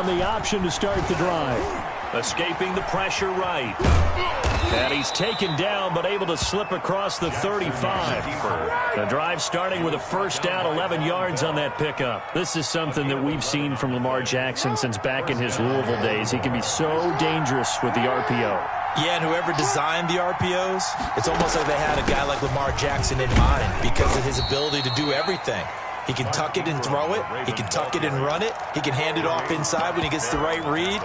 on the option to start the drive. Escaping the pressure right. And he's taken down, but able to slip across the 35. The drive starting with a first down, 11 yards on that pickup. This is something that we've seen from Lamar Jackson since back in his Louisville days. He can be so dangerous with the RPO. Yeah, and whoever designed the RPOs, it's almost like they had a guy like Lamar Jackson in mind because of his ability to do everything. He can tuck it and throw it. He can tuck it and run it. He can hand it off inside when he gets the right read.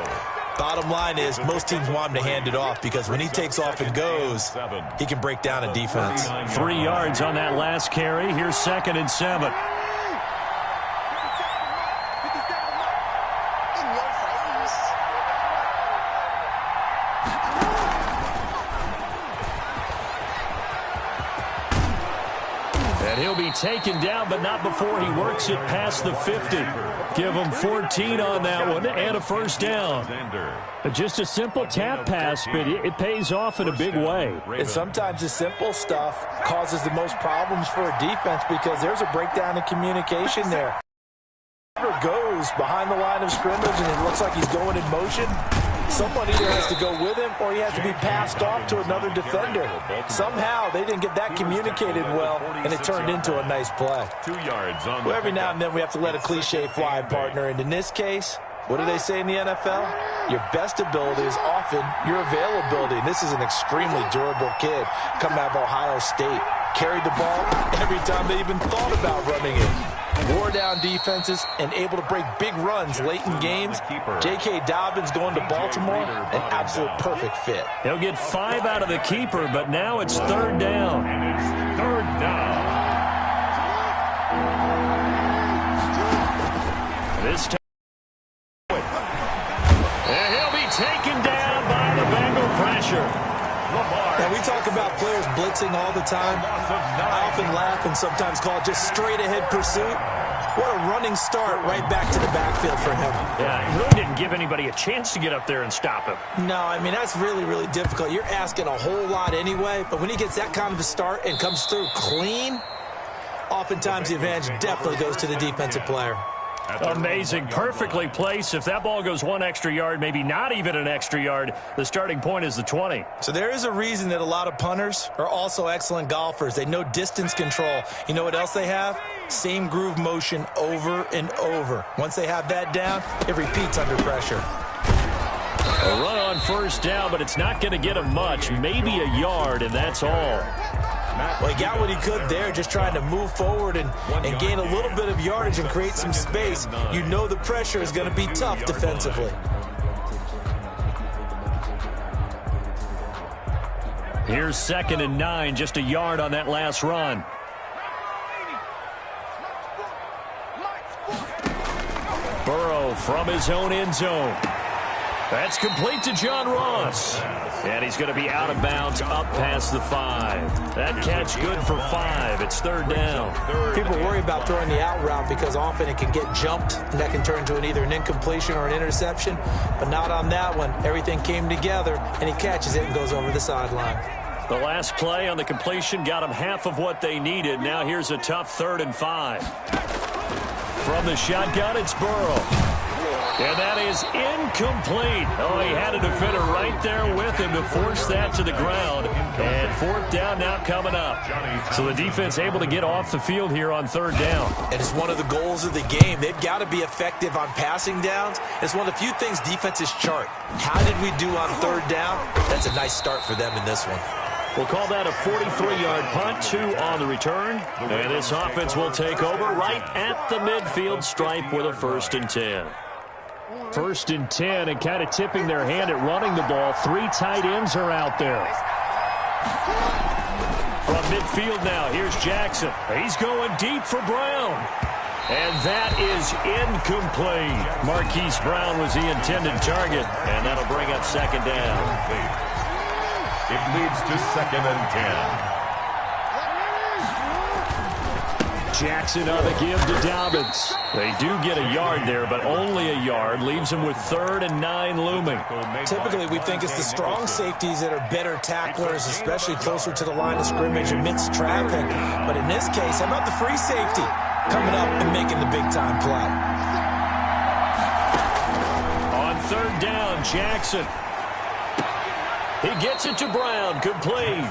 Bottom line is most teams want him to hand it off because when he takes off and goes, he can break down a defense. 3 yards on that last carry. Here's 2nd and 7. And he'll be taken down, but not before he works it past the 50. Give him 14 on that one and a first down. Just a simple tap pass, but it pays off in a big way. And sometimes the simple stuff causes the most problems for a defense because there's a breakdown in communication there. Goes behind the line of scrimmage and it looks like he's going in motion. Someone either has to go with him or he has to be passed off to another defender. Somehow they didn't get that communicated well and it turned into a nice play. 2 yards on well, every now and then we have to let a cliche fly, partner, and in this case, what do they say in the NFL? Your best ability is often your availability. And this is an extremely durable kid coming out of Ohio State. Carried the ball every time they even thought about running it. Wore down defenses and able to break big runs late in games. J.K. Dobbins going to Baltimore, an absolute perfect fit. He'll get 5 out of the keeper, but now it's 3rd down. Third down. This time, and he'll be taken down by the Bengal pressure. And we talk about players blitzing all the time. I often laugh and sometimes call it just straight-ahead pursuit. What a running start right back to the backfield for him. Yeah, he really didn't give anybody a chance to get up there and stop him. No, I mean, that's really, really difficult. You're asking a whole lot anyway, but when he gets that kind of a start and comes through clean, oftentimes the advantage definitely goes to the defensive player. Amazing. Perfectly placed. If that ball goes 1 extra yard, maybe not even an extra yard, the starting point is the 20. So there is a reason that a lot of punters are also excellent golfers. They know distance control. You know what else they have? Same groove motion over and over. Once they have that down, it repeats under pressure. A run on first down, but it's not going to get him much. Maybe a yard, and that's all. Well, he got what he could there, just trying to move forward and gain a little bit of yardage and create some space. You know the pressure is going to be tough defensively. Here's 2nd and 9, just a yard on that last run. Burrow from his own end zone. That's complete to John Ross. And he's going to be out of bounds up past the 5. That catch good for 5. It's 3rd down. People worry about throwing the out route because often it can get jumped, and that can turn into either an incompletion or an interception. But not on that one. Everything came together, and he catches it and goes over the sideline. The last play on the completion got him half of what they needed. Now here's a tough 3rd and 5. From the shotgun, it's Burrow. And that is incomplete. Oh, he had a defender right there with him to force that to the ground. And 4th down now coming up. So the defense able to get off the field here on 3rd down. And it's one of the goals of the game. They've got to be effective on passing downs. It's one of the few things defenses chart. How did we do on 3rd down? That's a nice start for them in this one. We'll call that a 43-yard punt, 2 on the return. And this offense will take over right at the midfield stripe with a 1st and 10. 1st and 10, and kind of tipping their hand at running the ball. 3 tight ends are out there. From midfield now, here's Jackson. He's going deep for Brown. And that is incomplete. Marquise Brown was the intended target, and that'll bring up 2nd down. It leads to 2nd and 10. Jackson on the give to Dobbins. They do get a yard there, but only a yard. Leaves them with 3rd and 9 looming. Typically, we think it's the strong safeties that are better tacklers, especially closer to the line of scrimmage amidst traffic. But in this case, how about the free safety coming up and making the big-time play? third down. Jackson. He gets it to Brown, complete.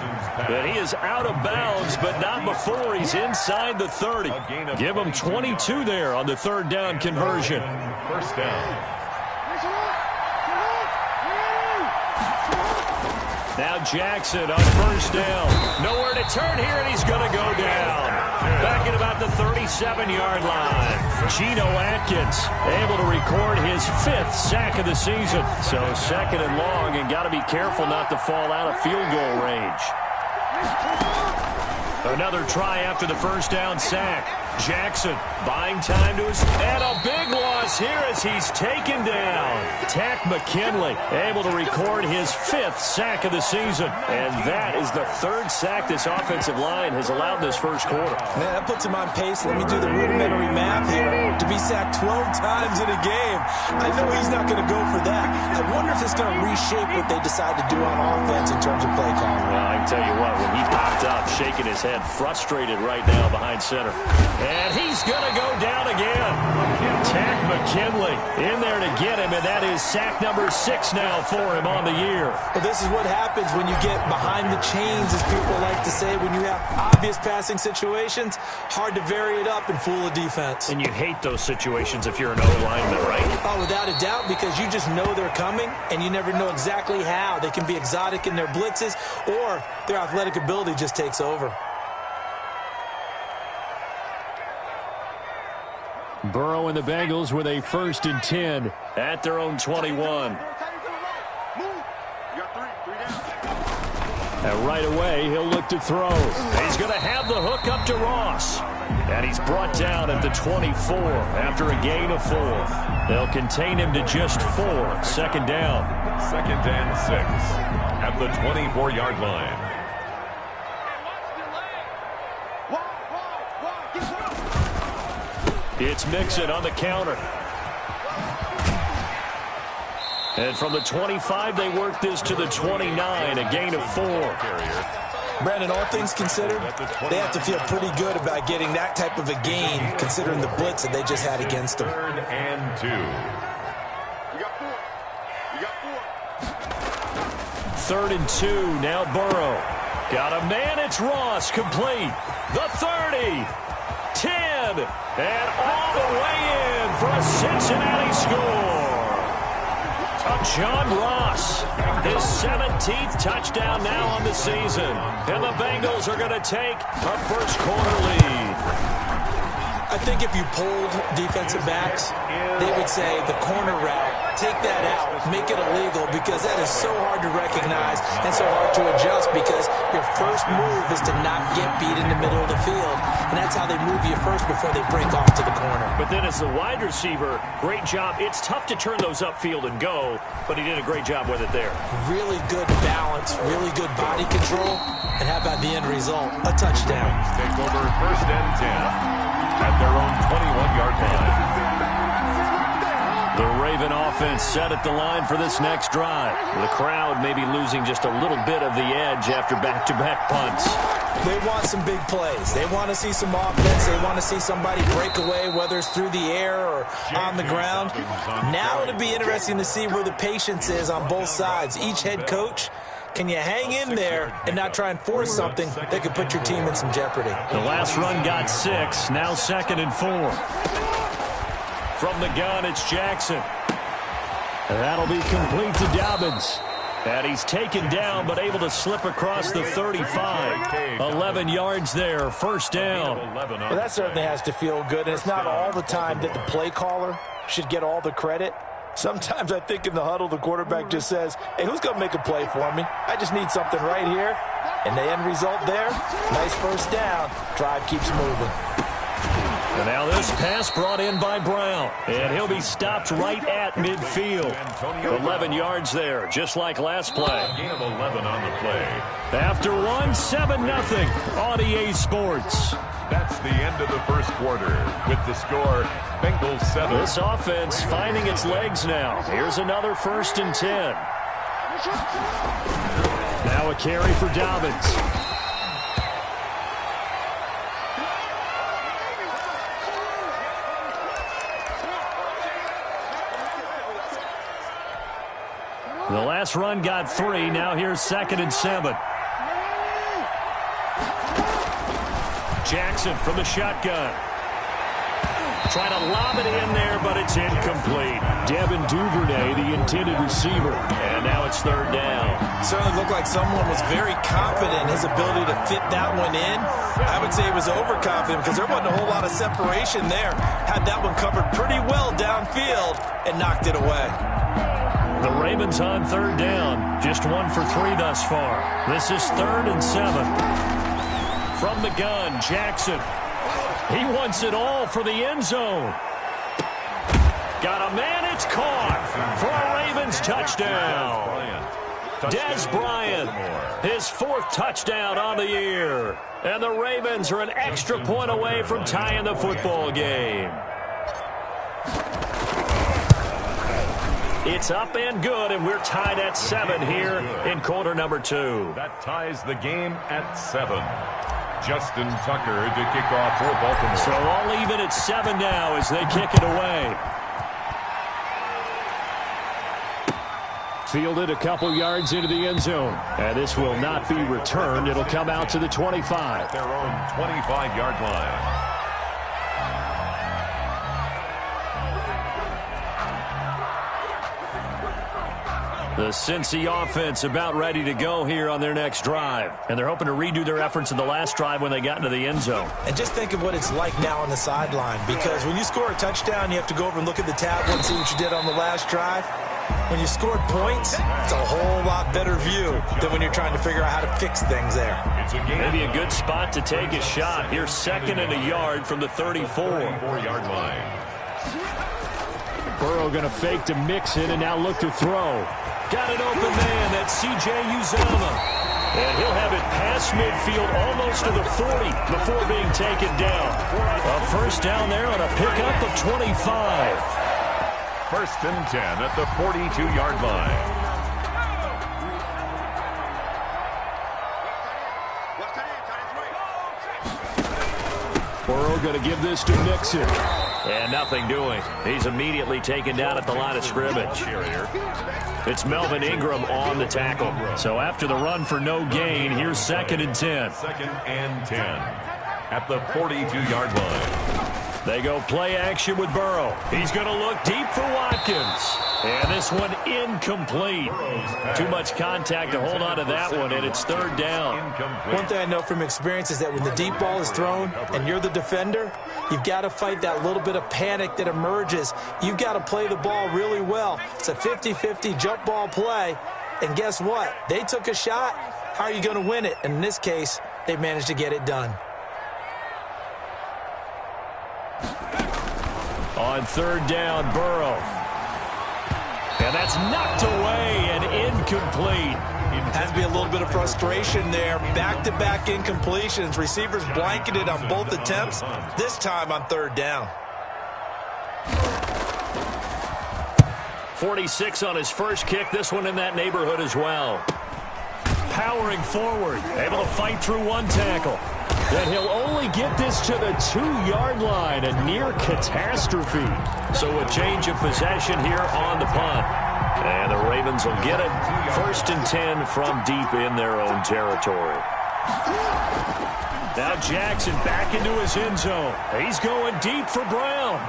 And he is out of bounds, but not before he's inside the 30. Give him 22 there on the third down conversion. First down. Now Jackson on first down. Nowhere to turn here, and he's going to go down. Back at about the 37-yard line. Geno Atkins able to record his 5th sack of the season. So second and long, and got to be careful not to fall out of field goal range. Another try after the first down sack. Jackson buying time to his... And a big loss here as he's taken down. Tack McKinley able to record his 5th sack of the season. And that is the 3rd sack this offensive line has allowed this first quarter. Man, that puts him on pace. Let me do the rudimentary math here. To be sacked 12 times in a game. I know he's not going to go for that. I wonder if it's going to reshape what they decide to do on offense in terms of play calling. Well, I can tell you what, when he popped up, shaking his head, frustrated right now behind center. And he's going to go down again. Tack McKinley in there to get him, and that is sack number 6 now for him on the year. Well, this is what happens when you get behind the chains, as people like to say. When you have obvious passing situations, hard to vary it up and fool a defense. And you hate those situations if you're an O-lineman, right? Oh, without a doubt, because you just know they're coming, and you never know exactly how. They can be exotic in their blitzes, or their athletic ability just takes over. Burrow and the Bengals with a 1st and 10 at their own 21. And right away, he'll look to throw. He's going to have the hook up to Ross. And he's brought down at the 24 after a gain of 4. They'll contain him to just 4. 2nd down. 2nd and 6 at the 24-yard line. It's Mixon on the counter. And from the 25, they work this to the 29, a gain of 4. Brandon, all things considered, they have to feel pretty good about getting that type of a gain, considering the blitz that they just had against them. 3rd and 2. Third and 2, now Burrow. Got a man, it's Ross, complete. The 30, 10, and all the way in for a Cincinnati score. John Ross, his 17th touchdown now on the season. And the Bengals are going to take a first quarter lead. I think if you polled defensive backs, they would say the corner route, take that out, make it illegal, because that is so hard to recognize and so hard to adjust, because your first move is to not get beat in the middle of the field. And that's how they move you first before they break off to the corner. But then as the wide receiver, great job. It's tough to turn those upfield and go, but he did a great job with it there. Really good balance, really good body control, and how about the end result? A touchdown. Take over 1st and 10 at their own 21-yard line. The Raven offense set at the line for this next drive. The crowd may be losing just a little bit of the edge after back-to-back punts. They want some big plays. They want to see some offense. They want to see somebody break away, whether it's through the air or on the ground. Now it'll be interesting to see where the patience is on both sides. Each head coach, can you hang in there and not try and force something that could put your team in some jeopardy? The last run got 6, now 2nd and 4. From the gun, it's Jackson. And that'll be complete to Dobbins. And he's taken down, but able to slip across the 35. 11 yards there, 1st down. Well, that certainly has to feel good, and it's not all the time that the play caller should get all the credit. Sometimes I think in the huddle, the quarterback just says, hey, who's going to make a play for me? I just need something right here. And the end result there, nice 1st down. Drive keeps moving. And now this pass brought in by Brown. And he'll be stopped right at midfield. 11 yards there, just like last play. Gain of 11 on the play. After 7-0 on EA Sports. That's the end of the first quarter. With the score, Bengals 7. This offense finding its legs now. Here's another 1st and 10. Now a carry for Dobbins. The last run got 3. Now here's 2nd and 7. Jackson from the shotgun. Trying to lob it in there, but it's incomplete. Devin Duvernay, the intended receiver. And now it's 3rd down. Certainly looked like someone was very confident in his ability to fit that one in. I would say he was overconfident because there wasn't a whole lot of separation there. Had that one covered pretty well downfield and knocked it away. The Ravens on 3rd down. Just 1 for 3 thus far. This is 3rd and 7. From the gun, Jackson. He wants it all for the end zone. Got a man, it's caught for a Ravens touchdown. Des Bryant, his 4th touchdown on the year. And the Ravens are an extra point away from tying the football game. It's up and good, and we're tied at 7 here in quarter number 2. That ties the game at 7. Justin Tucker to kick off for Baltimore. So all even at 7 now as they kick it away. Fielded a couple yards into the end zone. And this will not be returned. It'll come out to the 25. Their own 25-yard line. The Cincy offense about ready to go here on their next drive. And they're hoping to redo their efforts in the last drive when they got into the end zone. And just think of what it's like now on the sideline, because when you score a touchdown, you have to go over and look at the tablet and see what you did on the last drive. When you scored points, it's a whole lot better view than when you're trying to figure out how to fix things there. Maybe a good spot to take a shot. Here's 2nd and a yard from the 34-yard line. Burrow going to fake to Mixon and now look to throw. Got an open man. That's C.J. Uzomah. And he'll have it past midfield almost to the 40 before being taken down. A 1st down there on a pickup of 25. 1st and 10 at the 42-yard line. Burrow going to give this to Mixon. And nothing doing. He's immediately taken down at the line of scrimmage. It's Melvin Ingram on the tackle. So after the run for no gain, here's 2nd and 10. 2nd and 10 at the 42-yard line. They go play action with Burrow. He's going to look deep for Watkins. And this one incomplete. Too much contact to hold on to that one, and it's 3rd down. One thing I know from experience is that when the deep ball is thrown and you're the defender, you've got to fight that little bit of panic that emerges. You've got to play the ball really well. It's a 50-50 jump ball play. And guess what? They took a shot. How are you going to win it? And in this case, they managed to get it done. On 3rd down, Burrow. And that's knocked away and incomplete. Has to be a little bit of frustration there. Back-to-back incompletions. Receivers blanketed on both attempts, this time on 3rd down. 46 on his first kick. This one in that neighborhood as well. Powering forward. Able to fight through one tackle. And he'll only get this to the 2-yard line, a near catastrophe. So a change of possession here on the punt. And the Ravens will get it 1st and 10 from deep in their own territory. Now Jackson back into his end zone. He's going deep for Brown.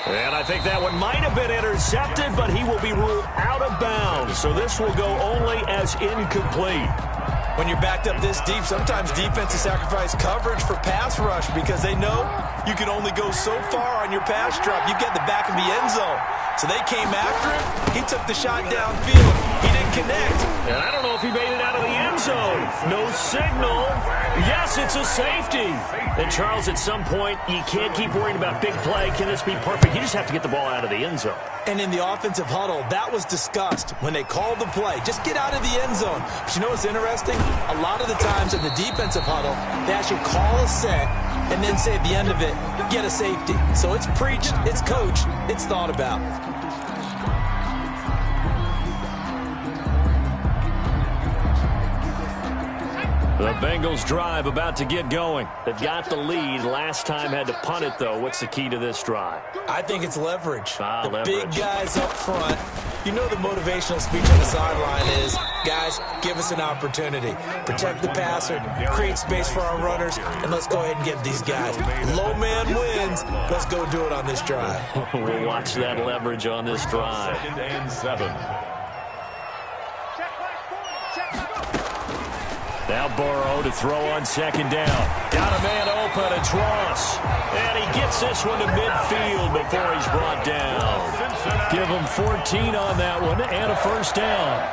And I think that one might have been intercepted, but he will be ruled out of bounds. So this will go only as incomplete. When you're backed up this deep, sometimes defenses sacrifice coverage for pass rush because they know you can only go so far on your pass drop. You get the back of the end zone. So they came after him. He took the shot downfield. He didn't connect. And I don't know if he made it out of the end zone. No signal. Yes, it's a safety. And Charles, at some point, you can't keep worrying about big play. Can this be perfect? You just have to get the ball out of the end zone. And in the offensive huddle, that was discussed when they called the play. Just get out of the end zone. But you know what's interesting? A lot of the times in the defensive huddle, they actually call a set and then say at the end of it, get a safety. So it's preached, it's coached, it's thought about. The Bengals drive about to get going. They've got the lead. Last time had to punt it, though. What's the key to this drive? I think it's leverage. Leverage. Big guys up front You know the motivational speech on the sideline is, guys, give us an opportunity. Protect the passer, create space for our runners, and let's go ahead and get these guys. Low man wins. Let's go do it on this drive. We'll watch that leverage on this drive. 2nd and 7. Now Burrow to throw on 2nd down. Got a man open. It's Ross. And he gets this one to midfield before he's brought down. Give him 14 on that one and a first down.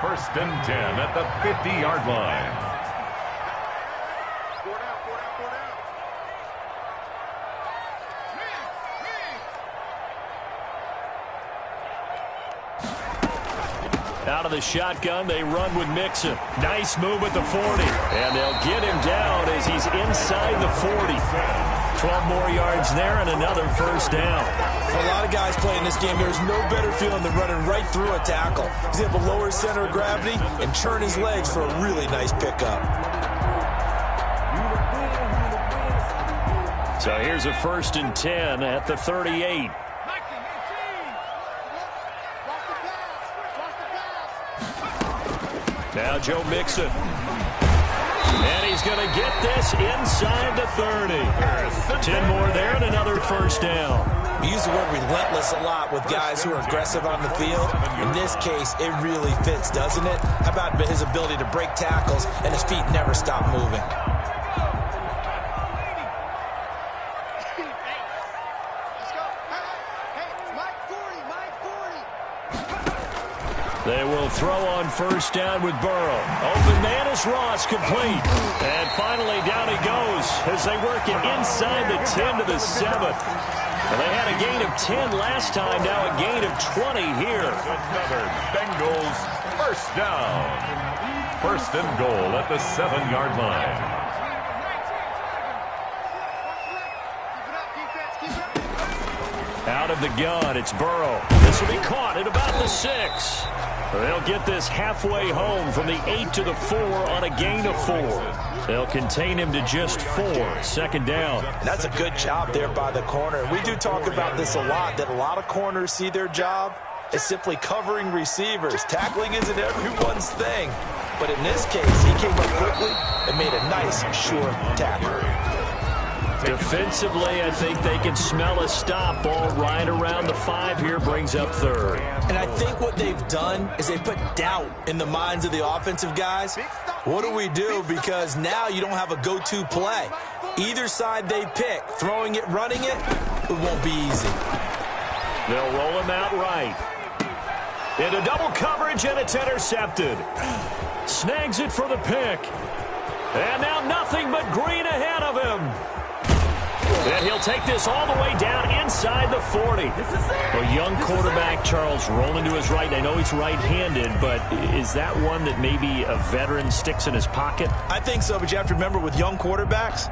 1st and 10 at the 50-yard line. Out of the shotgun, they run with Mixon. Nice move at the 40. And they'll get him down as he's inside the 40. 12 more yards there and another first down. For a lot of guys playing this game, there's no better feeling than running right through a tackle. He's able to lower his center of gravity and churn his legs for a really nice pickup. So here's a 1st and 10 at the 38. Now Joe Mixon. And he's going to get this inside the 30. 10 more there and another first down. We use the word relentless a lot with guys who are aggressive on the field. In this case, it really fits, doesn't it? How about his ability to break tackles and his feet never stop moving? They will throw on 1st down with Burrow. Open man is Ross, complete. And finally down he goes as they work it inside the 10 to the 7. And they had a gain of 10 last time, now a gain of 20 here. Another Bengals first down. 1st and goal at the 7-yard line. Out of the gun, it's Burrow. This will be caught at about the 6. They'll get this halfway home from the 8 to the 4 on a gain of 4. They'll contain him to just 4. 2nd down. And that's a good job there by the corner. We do talk about this a lot, that a lot of corners see their job as simply covering receivers. Tackling isn't everyone's thing. But in this case, he came up quickly and made a nice, sure tackle. Defensively, I think they can smell a stop. Ball right around the 5 here, brings up 3rd. And I think what they've done is they put doubt in the minds of the offensive guys. What do we do? Because now you don't have a go-to play. Either side they pick, throwing it, running it, it won't be easy. They'll roll him out right. Into double coverage, and it's intercepted. Snags it for the pick. And now nothing but green ahead of him. And he'll take this all the way down inside the 40. A young quarterback, Charles, rolling to his right. I know he's right-handed, but is that one that maybe a veteran sticks in his pocket? I think so, but you have to remember with young quarterbacks,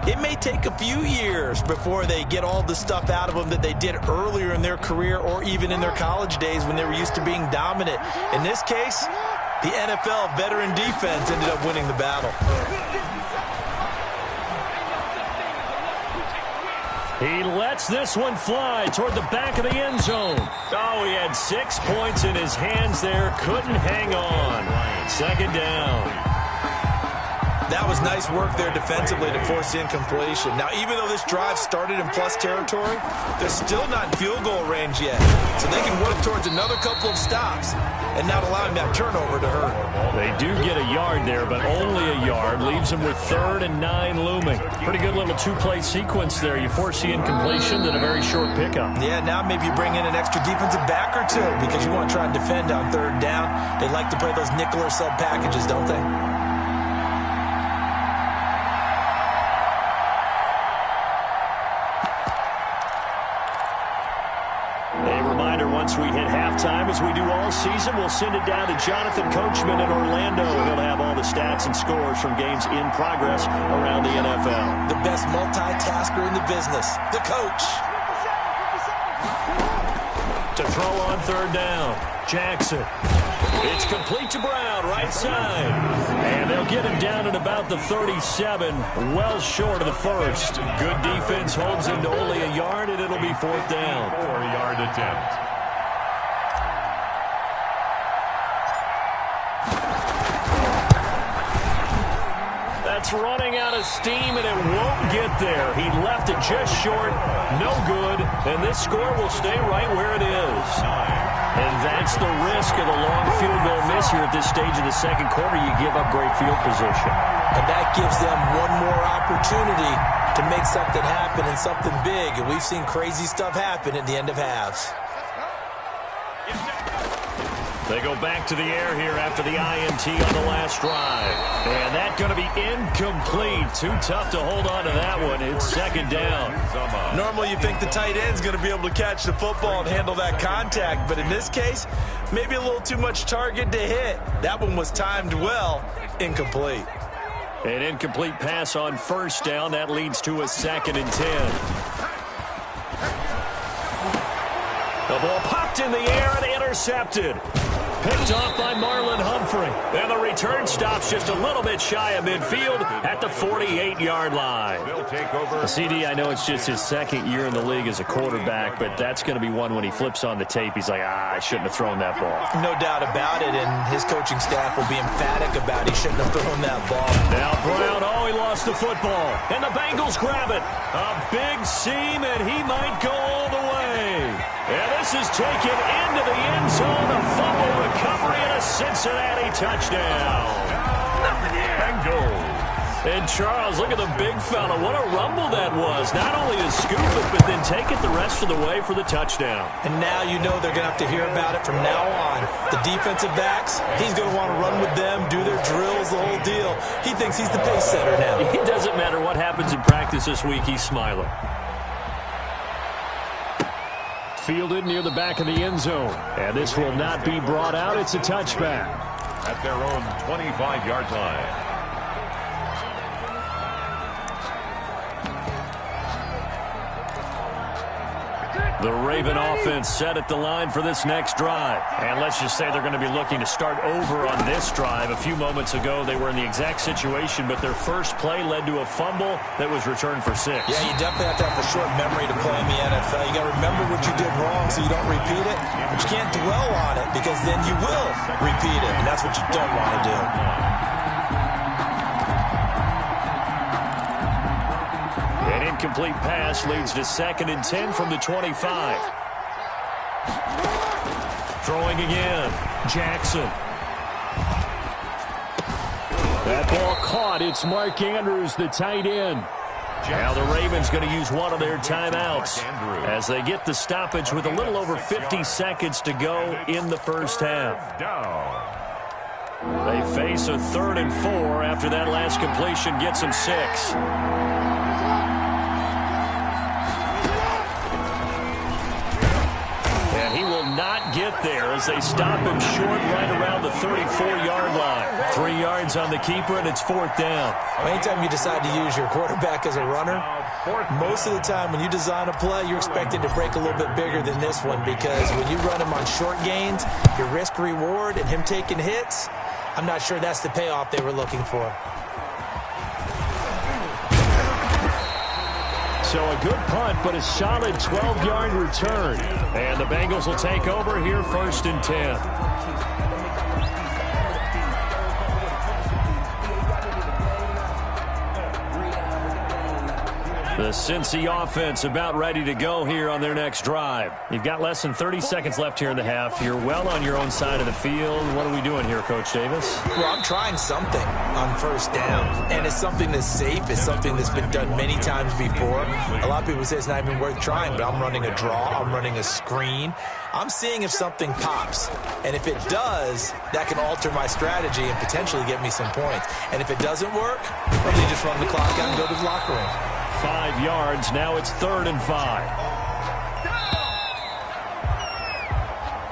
it may take a few years before they get all the stuff out of them that they did earlier in their career or even in their college days when they were used to being dominant. In this case, the NFL veteran defense ended up winning the battle. He lets this one fly toward the back of the end zone. Oh, he had 6 points in his hands there. Couldn't hang on. 2nd down. That was nice work there defensively to force the incompletion. Now, even though this drive started in plus territory, they're still not in field goal range yet. So they can work towards another couple of stops and not allowing that turnover to hurt. They do get a yard there, but only a yard. Leaves them with 3rd and 9 looming. Pretty good little 2-play sequence there. You force the incompletion, then a very short pickup. Yeah, now maybe you bring in an extra defensive back or two because you want to try and defend on 3rd down. They like to play those nickel or sub packages, don't they? Once we hit halftime, as we do all season, we'll send it down to Jonathan Coachman in Orlando. He'll have all the stats and scores from games in progress around the NFL. The best multitasker in the business, the coach. To throw on 3rd down, Jackson. It's complete to Brown, right side. And they'll get him down at about the 37, well short of the 1st. Good defense holds him to only a yard, and it'll be 4th down. 4-yard attempt. That's running out of steam, and it won't get there. He left it just short. No good. And this score will stay right where it is. And that's the risk of the long field goal miss here at this stage of the second quarter. You give up great field position. And that gives them one more opportunity to make something happen and something big. And we've seen crazy stuff happen at the end of halves. They go back to the air here after the INT on the last drive. And that's going to be incomplete. Too tough to hold on to that one. It's second down. Normally you think the tight end's going to be able to catch the football and handle that contact. But in this case, maybe a little too much target to hit. That one was timed well. Incomplete. An incomplete pass on first down. That leads to a 2nd and 10. The ball popped in the air and intercepted. Picked off by Marlon Humphrey. And the return stops just a little bit shy of midfield at the 48-yard line. CD, I know it's just his second year in the league as a quarterback, but that's going to be one when he flips on the tape. He's like, I shouldn't have thrown that ball. No doubt about it, and his coaching staff will be emphatic about he shouldn't have thrown that ball. Now Brown, he lost the football. And the Bengals grab it. A big seam, and he might go all the way. And this is taken into the end zone. A fumble recovery and a Cincinnati touchdown. Bengals. And Charles, look at the big fella. What a rumble that was. Not only to scoop it, but then take it the rest of the way for the touchdown. And now you know they're going to have to hear about it from now on. The defensive backs, he's going to want to run with them, do their drills, the whole deal. He thinks he's the pace setter now. It doesn't matter what happens in practice this week. He's smiling. Fielded near the back of the end zone. And this will not be brought out. It's a touchback. At their own 25-yard line. The Raven offense set at the line for this next drive. And let's just say they're going to be looking to start over on this drive. A few moments ago, they were in the exact situation, but their first play led to a fumble that was returned for 6. Yeah, you definitely have to have a short memory to play in the NFL. You got to remember what you did wrong so you don't repeat it. But you can't dwell on it because then you will repeat it, and that's what you don't want to do. An incomplete pass leads to 2nd and 10 from the 25. Throwing again. Jackson. That ball caught. It's Mark Andrews, the tight end. Now the Ravens going to use one of their timeouts as they get the stoppage with a little over 50 seconds to go in the first half. They face a 3rd and 4 after that last completion gets them 6. Not get there as they stop him short right around the 34-yard line. 3 yards on the keeper, and it's 4th down. Anytime you decide to use your quarterback as a runner, most of the time when you design a play, you're expected to break a little bit bigger than this one because when you run him on short gains, your risk-reward and him taking hits, I'm not sure that's the payoff they were looking for. So a good punt, but a solid 12-yard return. And the Bengals will take over here 1st and 10. The Cincy offense about ready to go here on their next drive. You've got less than 30 seconds left here in the half. You're well on your own side of the field. What are we doing here, Coach Davis? Well, I'm trying something on first down, and it's something that's safe. It's something that's been done many times before. A lot of people say it's not even worth trying, but I'm running a draw. I'm running a screen. I'm seeing if something pops, and if it does, that can alter my strategy and potentially get me some points. And if it doesn't work, then you just run the clock out and go to the locker room. 5 yards. Now it's 3rd and 5.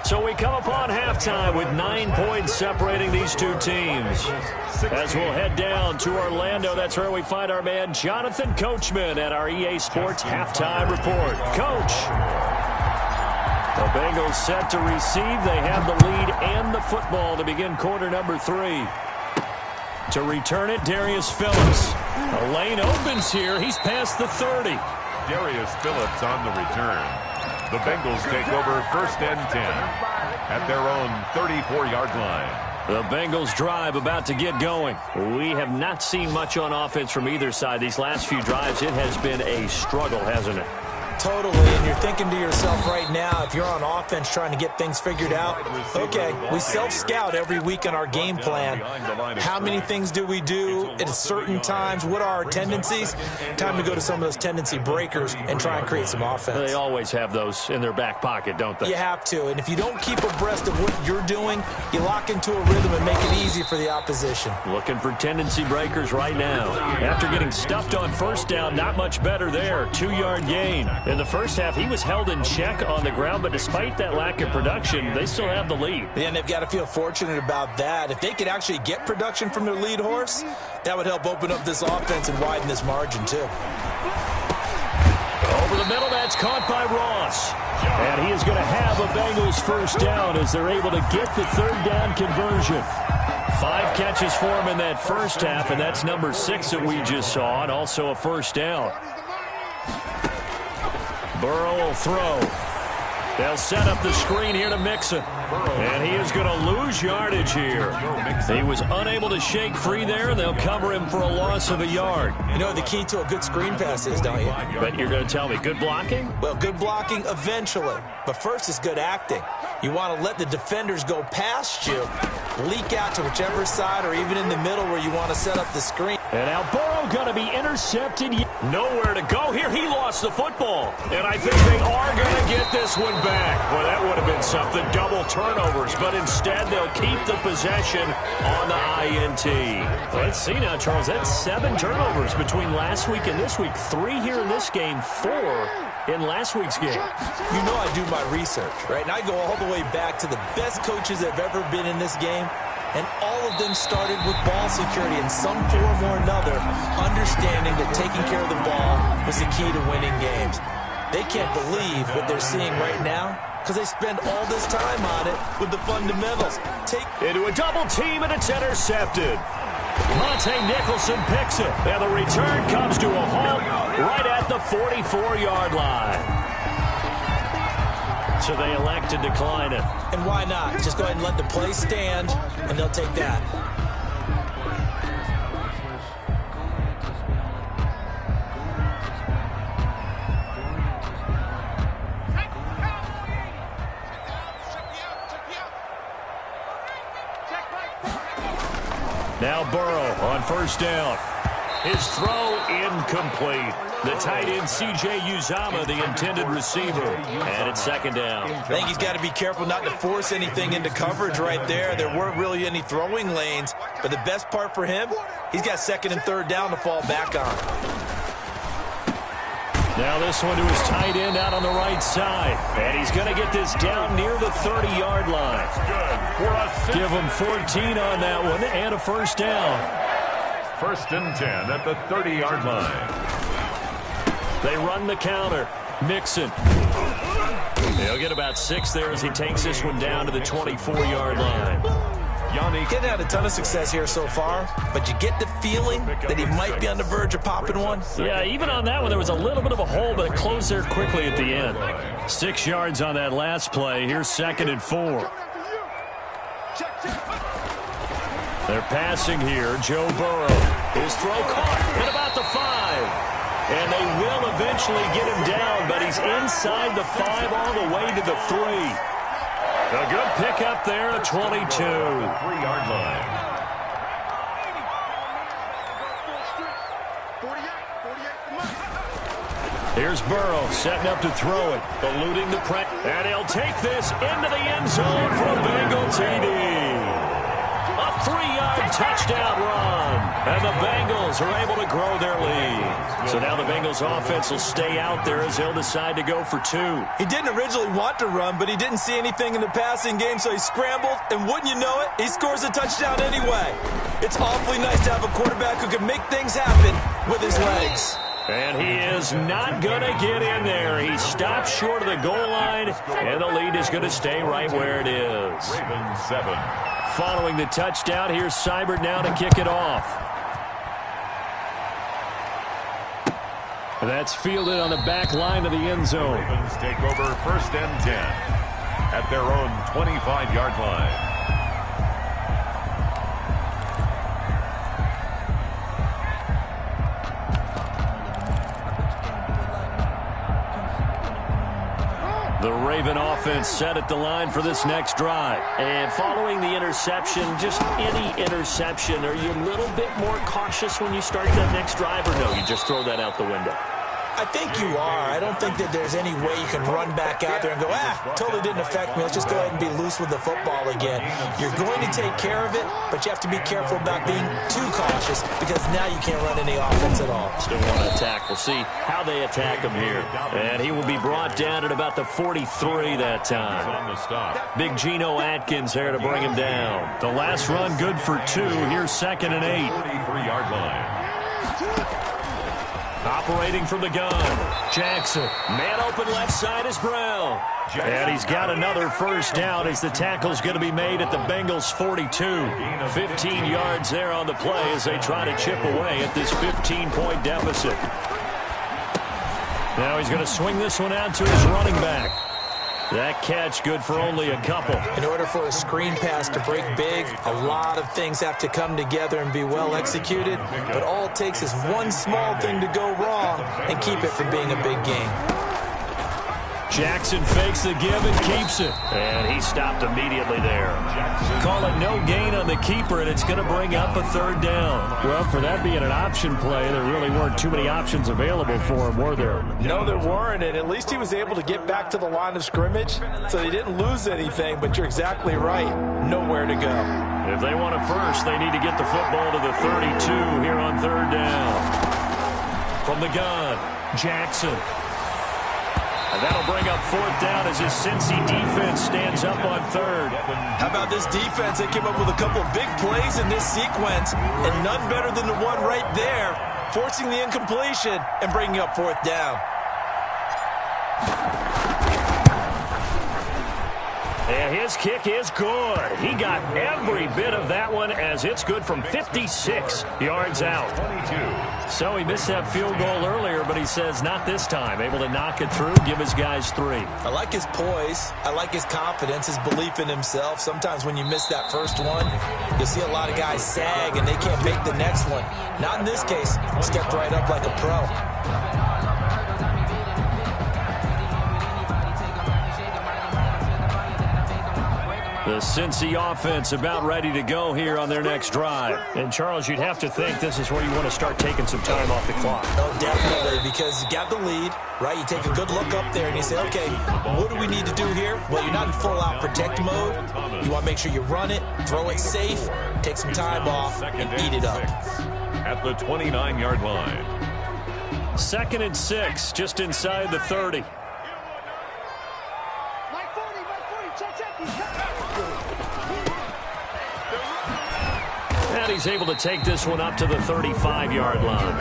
So we come upon halftime with 9 points separating these two teams. As we'll head down to Orlando, that's where we find our man Jonathan Coachman at our EA Sports Halftime Report. Coach. The Bengals set to receive. They have the lead and the football to begin quarter number 3. To return it, Darius Phillips. The lane opens here. He's past the 30. Darius Phillips on the return. The Bengals take over 1st and 10 at their own 34-yard line. The Bengals drive about to get going. We have not seen much on offense from either side. These last few drives, it has been a struggle, hasn't it? Totally, and you're thinking to yourself right now, if you're on offense trying to get things figured out, okay, we self-scout every week on our game plan. How many things do we do at certain times? What are our tendencies? Time to go to some of those tendency breakers and try and create some offense. They always have those in their back pocket, don't they? You have to, and if you don't keep abreast of what you're doing, you lock into a rhythm and make it easy for the opposition. Looking for tendency breakers right now. After getting stuffed on first down, not much better there. 2-yard gain. In the first half, he was held in check on the ground, but despite that lack of production, they still have the lead. And they've got to feel fortunate about that. If they could actually get production from their lead horse, that would help open up this offense and widen this margin, too. Over the middle, that's caught by Ross. And he is going to have a Bengals first down as they're able to get the third down conversion. 5 catches for him in that first half, and that's number 6 that we just saw, and also a first down. Burrow will throw. They'll set up the screen here to Mixon. And he is going to lose yardage here. He was unable to shake free there, and they'll cover him for a loss of a yard. You know the key to a good screen pass is, don't you? But you're going to tell me, good blocking? Well, good blocking eventually. But first is good acting. You want to let the defenders go past you, leak out to whichever side or even in the middle where you want to set up the screen. And now Burrow going to be intercepted. Nowhere to go here. He lost the football. And I think they are going to get this one back. Well, that would have been something. Double turnovers. But instead, they'll keep the possession on the INT. Let's see now, Charles. That's 7 turnovers between last week and this week. 3 here in this game. 4 in last week's game. You know I do my research, right? And I go all the way back to the best coaches that have ever been in this game. And all of them started with ball security in some form or another, understanding that taking care of the ball was the key to winning games. They can't believe what they're seeing right now because they spend all this time on it with the fundamentals. Into a double team, and it's intercepted. Monte Nicholson picks it, and the return comes to a halt right at the 44-yard line. So they elect to decline it. And why not? Just go ahead and let the play stand, and they'll take that. Now Burrow on first down. His throw incomplete. The tight end, C.J. Uzomah, the intended receiver. And it's second down. I think he's got to be careful not to force anything into coverage right there. There weren't really any throwing lanes. But the best part for him, he's got second and third down to fall back on. Now this one to his tight end out on the right side. And he's going to get this down near the 30-yard line. Give him 14 on that one and a first down. First and 10 at the 30-yard line. They run the counter. Mixon. He'll get about 6 there as he takes this one down to the 24-yard line. Getting had a ton of success here so far, but you get the feeling that he might be on the verge of popping one. Yeah, even on that one, there was a little bit of a hole, but it closed there quickly at the end. 6 yards on that last play. Here's second and 4. They're passing here. Joe Burrow. His throw caught at about the 5. And they will eventually get him down, but he's inside the 5 all the way to the 3. A good pickup there at 22. 3-yard line. Here's Burrow setting up to throw it, eluding the press. And he'll take this into the end zone for a Bengal TD. A 3-yard touchdown run. And the Bengals are able to grow their lead. So now the Bengals offense will stay out there as they'll decide to go for 2. He didn't originally want to run, but he didn't see anything in the passing game, so he scrambled. And wouldn't you know it, he scores a touchdown anyway. It's awfully nice to have a quarterback who can make things happen with his legs. And he is not going to get in there. He stops short of the goal line, and the lead is going to stay right where it is. Ravens 7. Following the touchdown, here's Seibert now to kick it off. That's fielded on the back line of the end zone. Ravens take over first and 10 at their own 25-yard line. The Raven offense set at the line for this next drive. And following the interception, just any interception, are you a little bit more cautious when you start that next drive, or no, you just throw that out the window? I think you are. I don't think that there's any way you can run back out there and go, totally didn't affect me. Let's just go ahead and be loose with the football again. You're going to take care of it, but you have to be careful about being too cautious because now you can't run any offense at all. Still want to attack. We'll see how they attack him here. And he will be brought down at about the 43 that time. Big Geno Atkins there to bring him down. The last run good for 2. Here's 2nd and 8. 43-yard line. Operating from the gun, Jackson. Man open left side is Brown. And he's got another first down as the tackle's going to be made at the Bengals' 42. 15 yards there on the play as they try to chip away at this 15-point deficit. Now he's going to swing this one out to his running back. That catch good for only a couple. In order for a screen pass to break big, a lot of things have to come together and be well executed. But all it takes is one small thing to go wrong and keep it from being a big game. Jackson fakes the give and keeps it. And he stopped immediately there. Call it no gain on the keeper, and it's going to bring up a 3rd down. Well, for that being an option play, there really weren't too many options available for him, were there? No, there weren't, and at least he was able to get back to the line of scrimmage, so he didn't lose anything, but you're exactly right. Nowhere to go. If they want a first, they need to get the football to the 32 here on 3rd down. From the gun, Jackson. And that'll bring up 4th down as his Cincy defense stands up on 3rd. How about this defense? They came up with a couple of big plays in this sequence, and none better than the one right there, forcing the incompletion and bringing up 4th down. And his kick is good. He got every bit of that one as it's good from 56 yards out. 22. So he missed that field goal earlier, but he says not this time. Able to knock it through, give his guys 3. I like his poise. I like his confidence, his belief in himself. Sometimes when you miss that first one, you'll see a lot of guys sag and they can't make the next one. Not in this case. Stepped right up like a pro. The Cincy offense about ready to go here on their next drive. And, Charles, you'd have to think this is where you want to start taking some time off the clock. Oh, definitely, because you got the lead, right? You take a good look up there and you say, okay, what do we need to do here? Well, you're not in full-out protect mode. You want to make sure you run it, throw it safe, take some time off, and eat it up. At the 29-yard line. 2nd and 6, just inside the 30. And he's able to take this one up to the 35-yard line.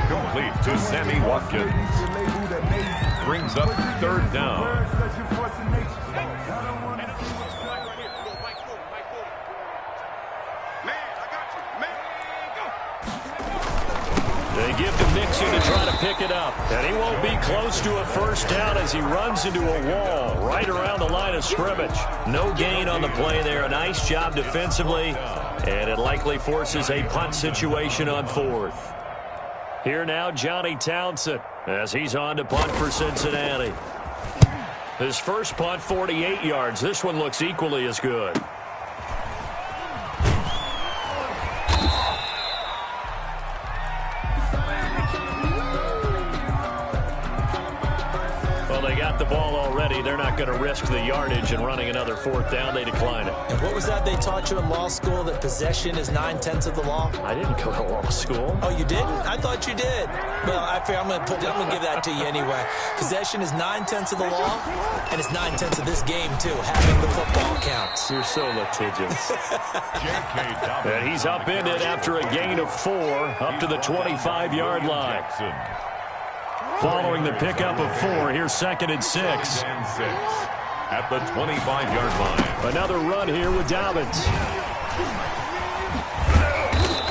Complete to Sammy Watkins. Brings up 3rd down. They give to Mixon to try to pick it up. And he won't be close to a first down as he runs into a wall right around the line of scrimmage. No gain on the play there. A nice job defensively. And it likely forces a punt situation on 4th. Here now, Johnny Townsend, as he's on to punt for Cincinnati. His first punt, 48 yards. This one looks equally as good. They got the ball already. They're not going to risk the yardage and running another 4th down. They decline it. And what was that they taught you in law school, that possession is 9/10 of the law? I didn't go to law school. Oh, you didn't? I thought you did. Well, I'm going to give that to you anyway. Possession is 9/10 of the law, and it's 9/10 of this game, too. Having the football counts. You're so litigious. And he's upended after a gain of 4 up to the 25-yard line. Following the pickup of 4, here's 2nd and 6. At the 25-yard line. Another run here with Dobbins.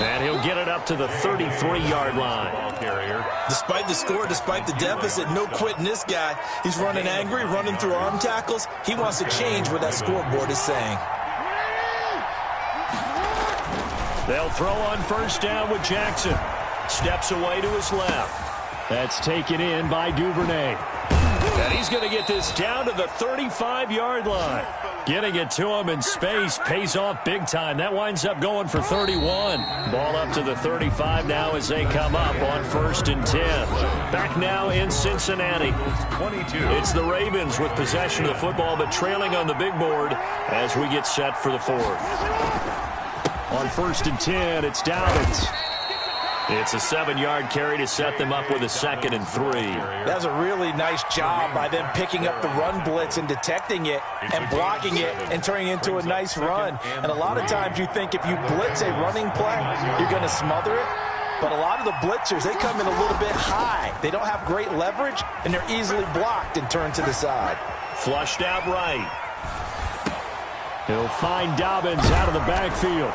And he'll get it up to the 33-yard line. Despite the score, despite the deficit, no quitting this guy. He's running angry, running through arm tackles. He wants to change what that scoreboard is saying. They'll throw on first down with Jackson. Steps away to his left. That's taken in by Duvernay. And he's going to get this down to the 35-yard line. Getting it to him in space pays off big time. That winds up going for 31. Ball up to the 35 now as they come up on 1st and 10. Back now in Cincinnati. 22. It's the Ravens with possession of the football, but trailing on the big board as we get set for the 4th. On 1st and 10, it's Dobbins. It's a 7-yard carry to set them up with a 2nd and 3. That was a really nice job by them picking up the run blitz and detecting it and blocking it and turning it into a nice run. And a lot of times you think if you blitz a running play, you're going to smother it. But a lot of the blitzers, they come in a little bit high. They don't have great leverage, and they're easily blocked and turned to the side. Flushed out right. He'll find Dobbins out of the backfield.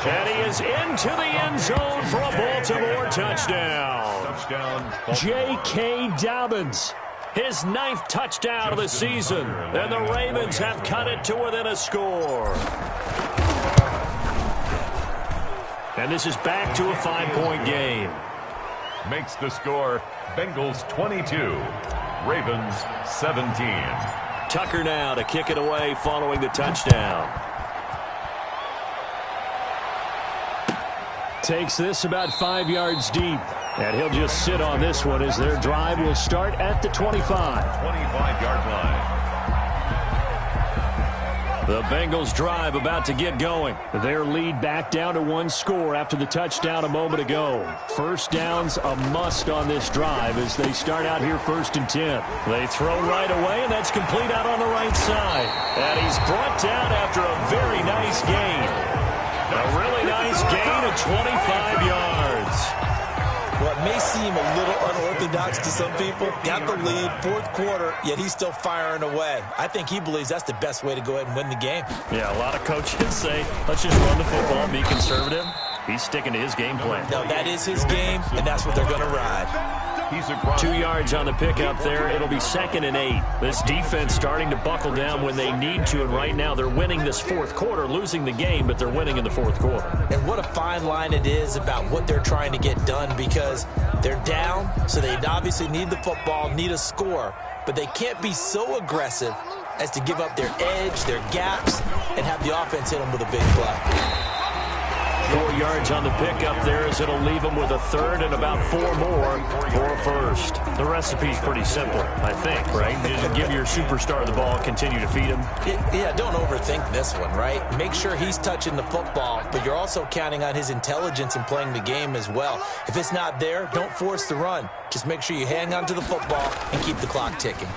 And he is into the end zone for a Baltimore touchdown. J.K. Dobbins, his 9th touchdown of the season. And the Ravens have cut it to within a score. And this is back to a 5-point game. Makes the score Bengals 22, Ravens 17. Tucker now to kick it away following the touchdown. Takes this about 5 yards deep. And he'll just sit on this one as their drive will start at the 25. 25-yard line. The Bengals drive about to get going. Their lead back down to 1 score after the touchdown a moment ago. First down's a must on this drive as they start out here 1st and 10. They throw right away, and that's complete out on the right side. And he's brought down after a very nice gain. A really nice gain of 25 yards. What may seem a little unorthodox to some people, got the lead, 4th quarter, yet he's still firing away. I think he believes that's the best way to go ahead and win the game. Yeah, a lot of coaches say, let's just run the football and be conservative. He's sticking to his game plan. No, that is his game, and that's what they're going to ride. 2 yards on the pickup there. It'll be 2nd and 8. This defense starting to buckle down when they need to, and right now they're winning this 4th quarter, losing the game, but they're winning in the 4th quarter. And what a fine line it is about what they're trying to get done, because they're down, so they obviously need the football, need a score, but they can't be so aggressive as to give up their edge, their gaps, and have the offense hit them with a big play. 4 yards on the pickup there as it'll leave them with a 3rd and about 4 more for a 1st. The recipe's pretty simple, I think, right? Just give your superstar the ball, continue to feed him. Yeah, don't overthink this one, right? Make sure he's touching the football, but you're also counting on his intelligence in playing the game as well. If it's not there, don't force the run. Just make sure you hang on to the football and keep the clock ticking.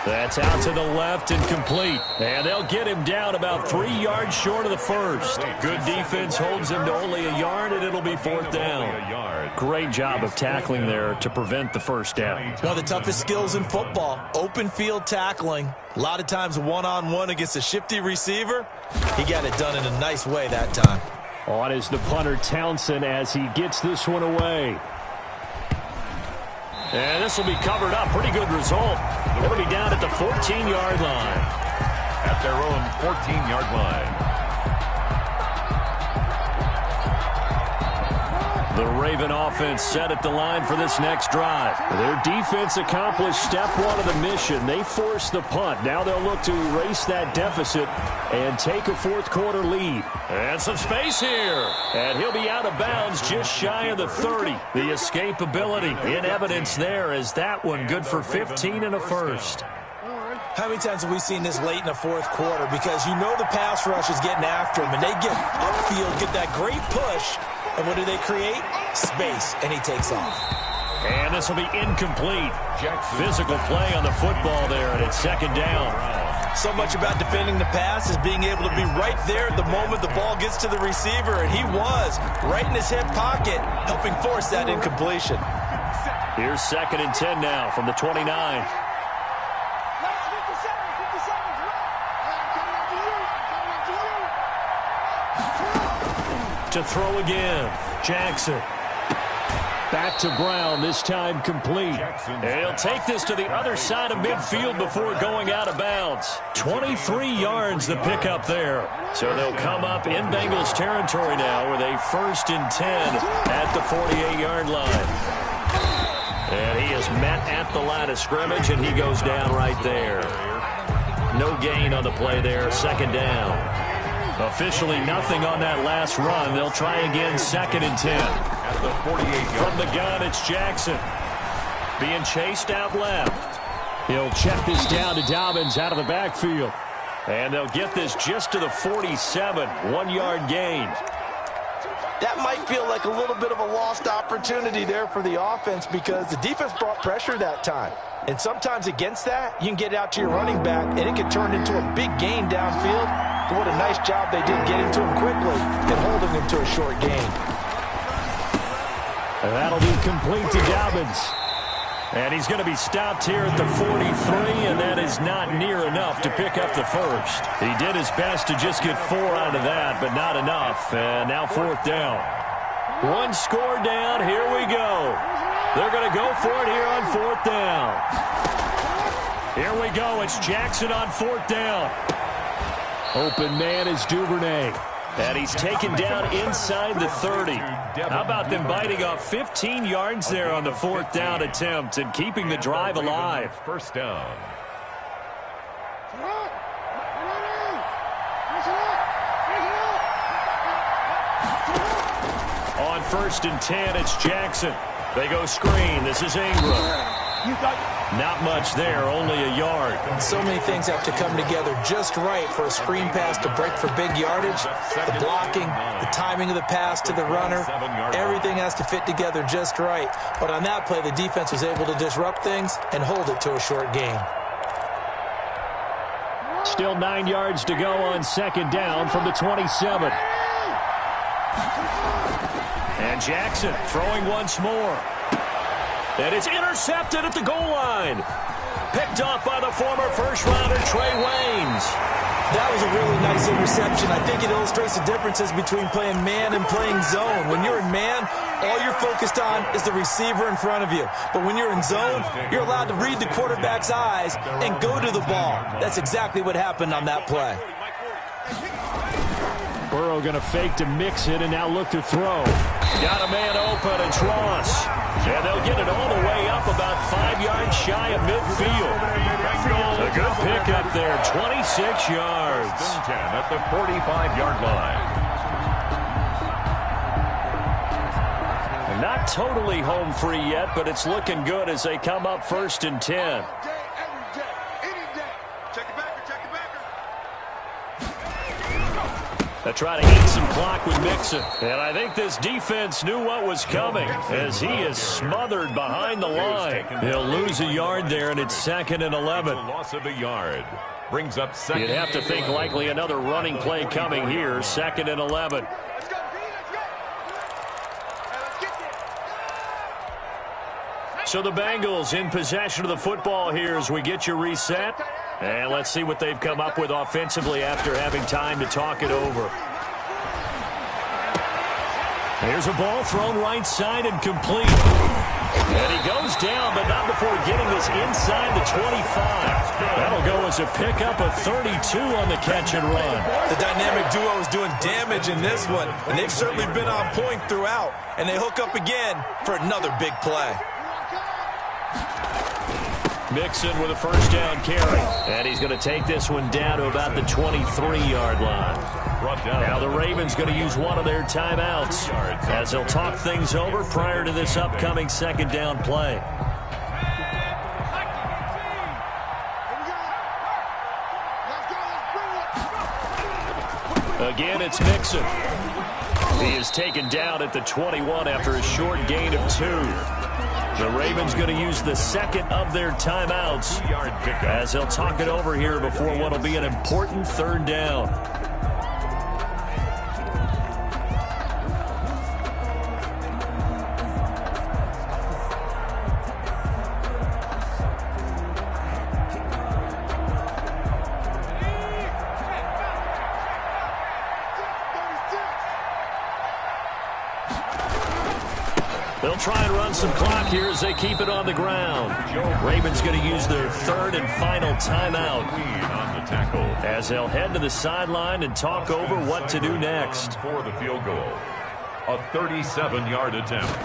That's out to the left and complete. And they'll get him down about 3 yards short of the 1st. Good defense holds him to only a yard, and it'll be 4th down. Great job of tackling there to prevent the 1st down. One of the toughest skills in football, open field tackling. A lot of times one-on-one against a shifty receiver. He got it done in a nice way that time. On is the punter, Townsend, as he gets this one away. And this will be covered up. Pretty good result. It'll be down at the 14-yard line. At their own 14-yard line. The Raven offense set at the line for this next drive. Their defense accomplished step 1 of the mission. They forced the punt. Now they'll look to erase that deficit and take a 4th quarter lead. And some space here. And he'll be out of bounds just shy of the 30. The escapability in evidence there as that one good for 15 and a 1st. How many times have we seen this late in the 4th quarter? Because you know the pass rush is getting after him, and they get upfield, get that great push. And what do they create? Space, and he takes off. And this will be incomplete. Physical play on the football there, and it's 2nd down. So much about defending the pass is being able to be right there at the moment the ball gets to the receiver, and he was right in his hip pocket, helping force that incompletion. Here's 2nd and 10 now from the 29. To throw again. Jackson. Back to Brown, this time complete. And he'll take this to the other side of midfield before going out of bounds. 23 yards the pickup there. So they'll come up in Bengals territory now with a 1st and 10 at the 48-yard line. And he is met at the line of scrimmage, and he goes down right there. No gain on the play there, second down. Officially nothing on that last run. They'll try again, 2nd and 10. At the 48-yard. From the gun, it's Jackson. Being chased out left. He'll check this down to Dobbins out of the backfield. And they'll get this just to the 47, 1-yard gain. That might feel like a little bit of a lost opportunity there for the offense because the defense brought pressure that time. And sometimes against that, you can get out to your running back, and it can turn into a big gain downfield. But what a nice job they did getting to him quickly and holding him to a short gain. And that'll be complete to Dobbins. And he's going to be stopped here at the 43, and that is not near enough to pick up the first. He did his best to just get 4 out of that, but not enough. And now 4th down. 1 score down. Here we go. They're going to go for it here on 4th down. Here we go. It's Jackson on 4th down. Open man is Duvernay. And he's taken down inside the 30. How about them biting off 15 yards there on the 4th down attempt and keeping the drive alive? First down. On 1st and 10, it's Jackson. They go screen. This is Ingram. Not much there, only a yard. So many things have to come together just right for a screen pass to break for big yardage. The blocking, the timing of the pass to the runner, everything has to fit together just right. But on that play, the defense was able to disrupt things and hold it to a short gain. Still 9 yards to go on 2nd down from the 27. And Jackson throwing once more. And it's intercepted at the goal line. Picked off by the former first-rounder Trey Waynes. That was a really nice interception. I think it illustrates the differences between playing man and playing zone. When you're in man, all you're focused on is the receiver in front of you. But when you're in zone, you're allowed to read the quarterback's eyes and go to the ball. That's exactly what happened on that play. Burrow going to fake to mix it and now look to throw. Got a man open, it's Ross. And they'll get it all the way up about 5 yards shy of midfield. A good pickup there, 26 yards. 10 at the 45-yard line. Not totally home free yet, but it's looking good as they come up 1st and 10. They try to eat some clock with Mixon. And I think this defense knew what was coming as he is smothered behind the line. He'll lose a yard there, and it's 2nd and 11. Loss of a yard. Brings up 2nd. You'd have to think likely another running play coming here, 2nd and 11. So the Bengals in possession of the football here as we get you reset. And let's see what they've come up with offensively after having time to talk it over. Here's a ball thrown right side and complete. And he goes down, but not before getting this inside the 25. That'll go as a pickup of 32 on the catch and run. The dynamic duo is doing damage in this one, and they've certainly been on point throughout. And they hook up again for another big play. Mixon with a first down carry. And he's going to take this one down to about the 23-yard line. Now the Ravens going to use one of their timeouts as they'll talk things over prior to this upcoming 2nd down play. Again, it's Mixon. He is taken down at the 21 after a short gain of 2. The Ravens going to use the 2nd of their timeouts as they'll talk it over here before what will be an important 3rd down. They'll try and run some clock here as they keep it on the ground. Ravens going to use their 3rd and final timeout as they'll head to the sideline and talk over what to do next. For the field goal, a 37-yard attempt.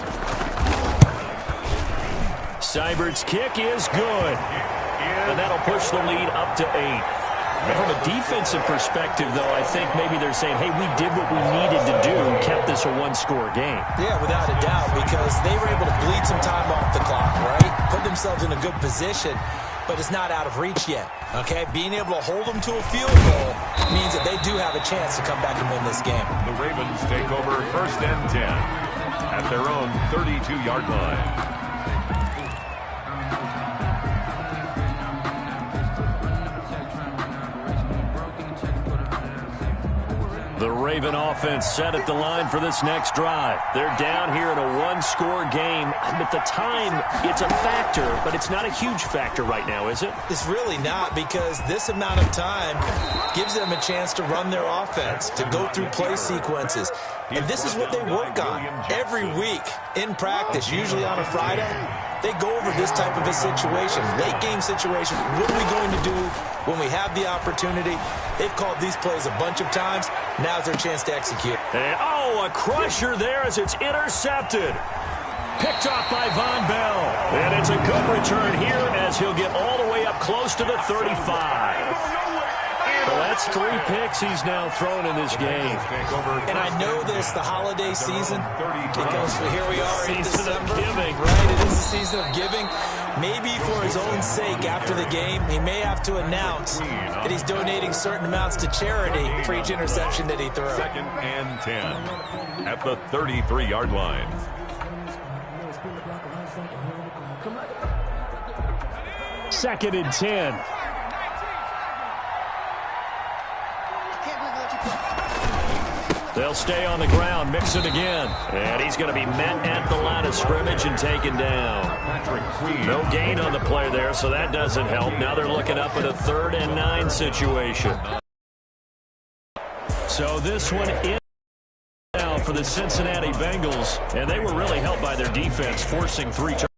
Seibert's kick is good. And that'll push the lead up to 8. From a defensive perspective, though, I think maybe they're saying, hey, we did what we needed to do and kept this a one-score game. Yeah, without a doubt, because they were able to bleed some time off the clock, right? Put themselves in a good position, but it's not out of reach yet, okay? Being able to hold them to a field goal means that they do have a chance to come back and win this game. The Ravens take over 1st and 10 at their own 32-yard line. The Raven offense set at the line for this next drive. They're down here in a one-score game. At the time, it's a factor, but it's not a huge factor right now, is it? It's really not, because this amount of time gives them a chance to run their offense, to go through play sequences. And this is what they work on every week in practice, usually on a Friday. They go over this type of a situation, late game situation. What are we going to do when we have the opportunity? They've called these plays a bunch of times. Now's their chance to execute. And, a crusher there as it's intercepted. Picked off by Von Bell. And it's a good return here as he'll get all the way up close to the 35. Well, that's 3 picks he's now thrown in this game. And I know this, the holiday season, because here we are in December. Season of giving. Right, it is the season of giving. Maybe for his own sake after the game, he may have to announce that he's donating certain amounts to charity for each interception that he threw. 2nd and 10 at the 33-yard line. Second and 10. They'll stay on the ground, mix it again. And he's going to be met at the line of scrimmage and taken down. No gain on the play there, so that doesn't help. Now they're looking up at a 3rd and 9 situation. So this one is now for the Cincinnati Bengals, and they were really helped by their defense, forcing 3 turnovers.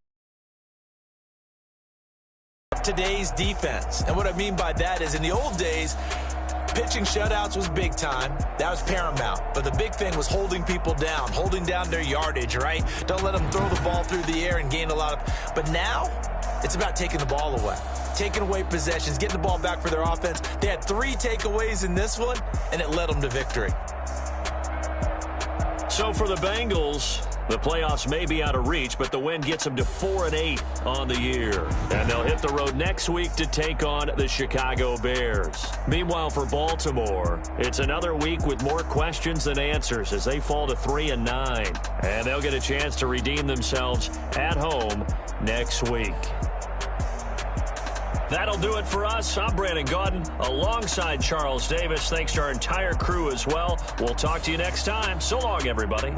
Today's defense. And what I mean by that is in the old days, pitching shutouts was big time. That was paramount. But the big thing was holding people down, holding down their yardage, right? Don't let them throw the ball through the air and gain a lot of... But now, it's about taking the ball away. Taking away possessions, getting the ball back for their offense. They had 3 takeaways in this one, and it led them to victory. So for the Bengals, the playoffs may be out of reach, but the win gets them to 4-8 on the year. And they'll hit the road next week to take on the Chicago Bears. Meanwhile, for Baltimore, it's another week with more questions than answers as they fall to 3-9. And they'll get a chance to redeem themselves at home next week. That'll do it for us. I'm Brandon Gaudin alongside Charles Davis. Thanks to our entire crew as well. We'll talk to you next time. So long, everybody.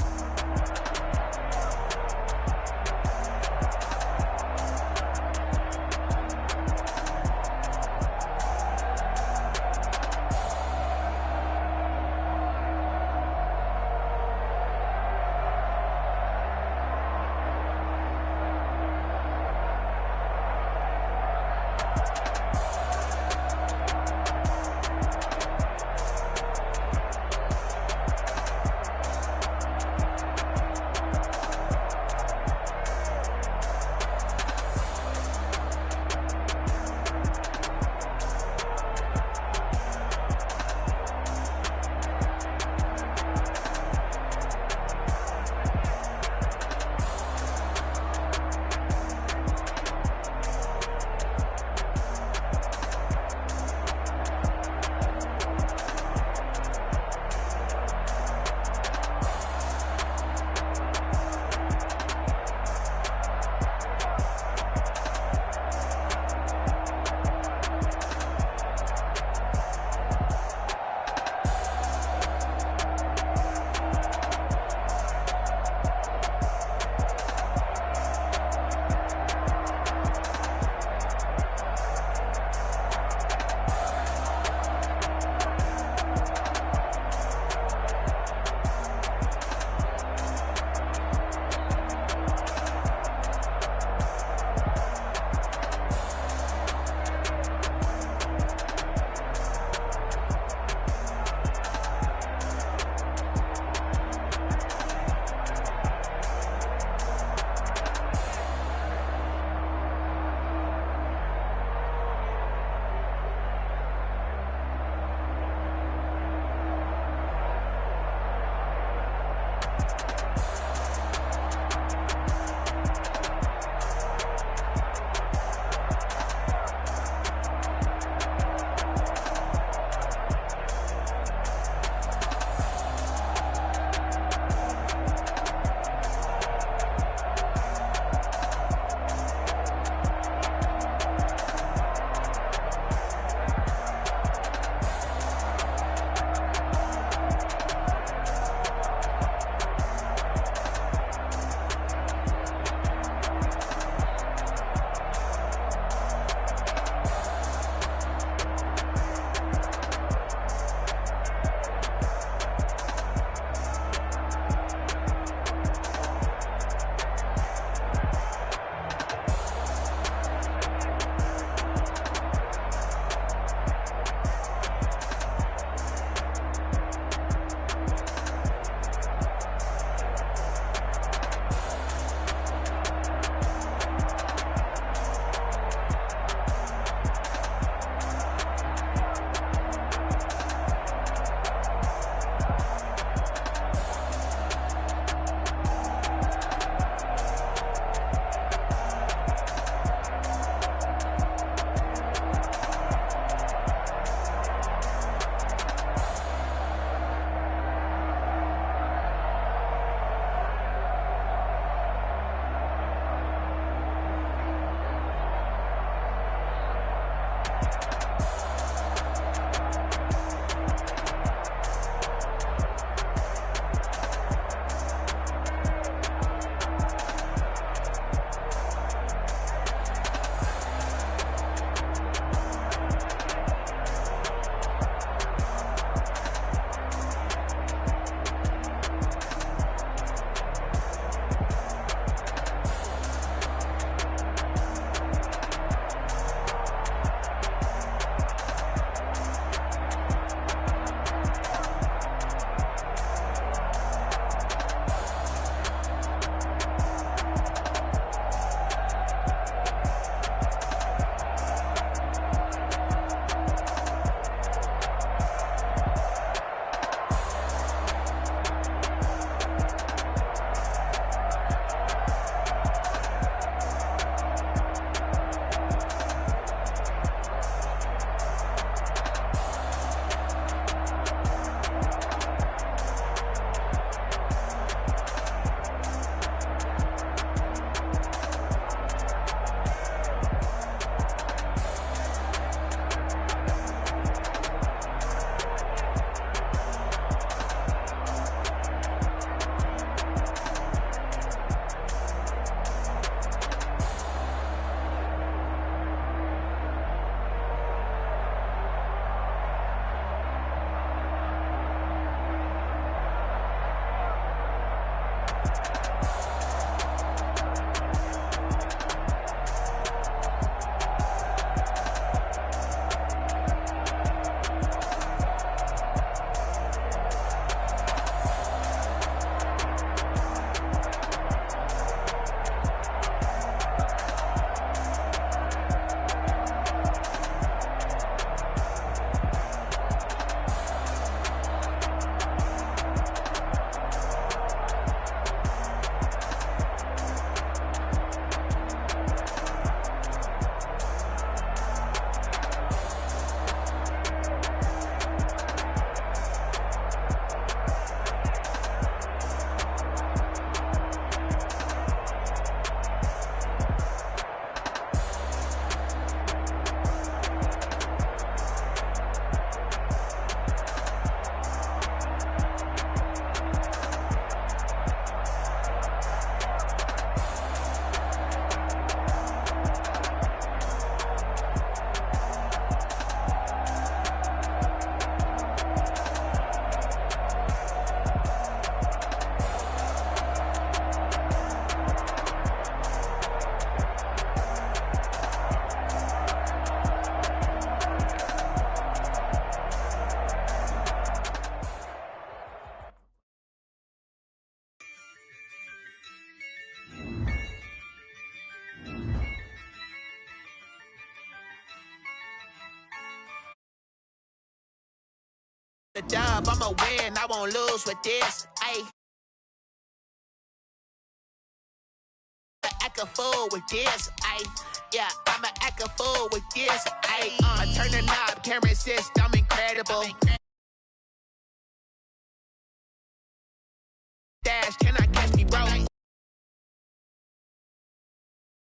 the dub, I'ma win, I won't lose with this. Ayy. act a fool with this. Yeah, I'ma act a fool with this. I turn the knob, can't resist, I'm incredible. Dash, can I catch me, bro?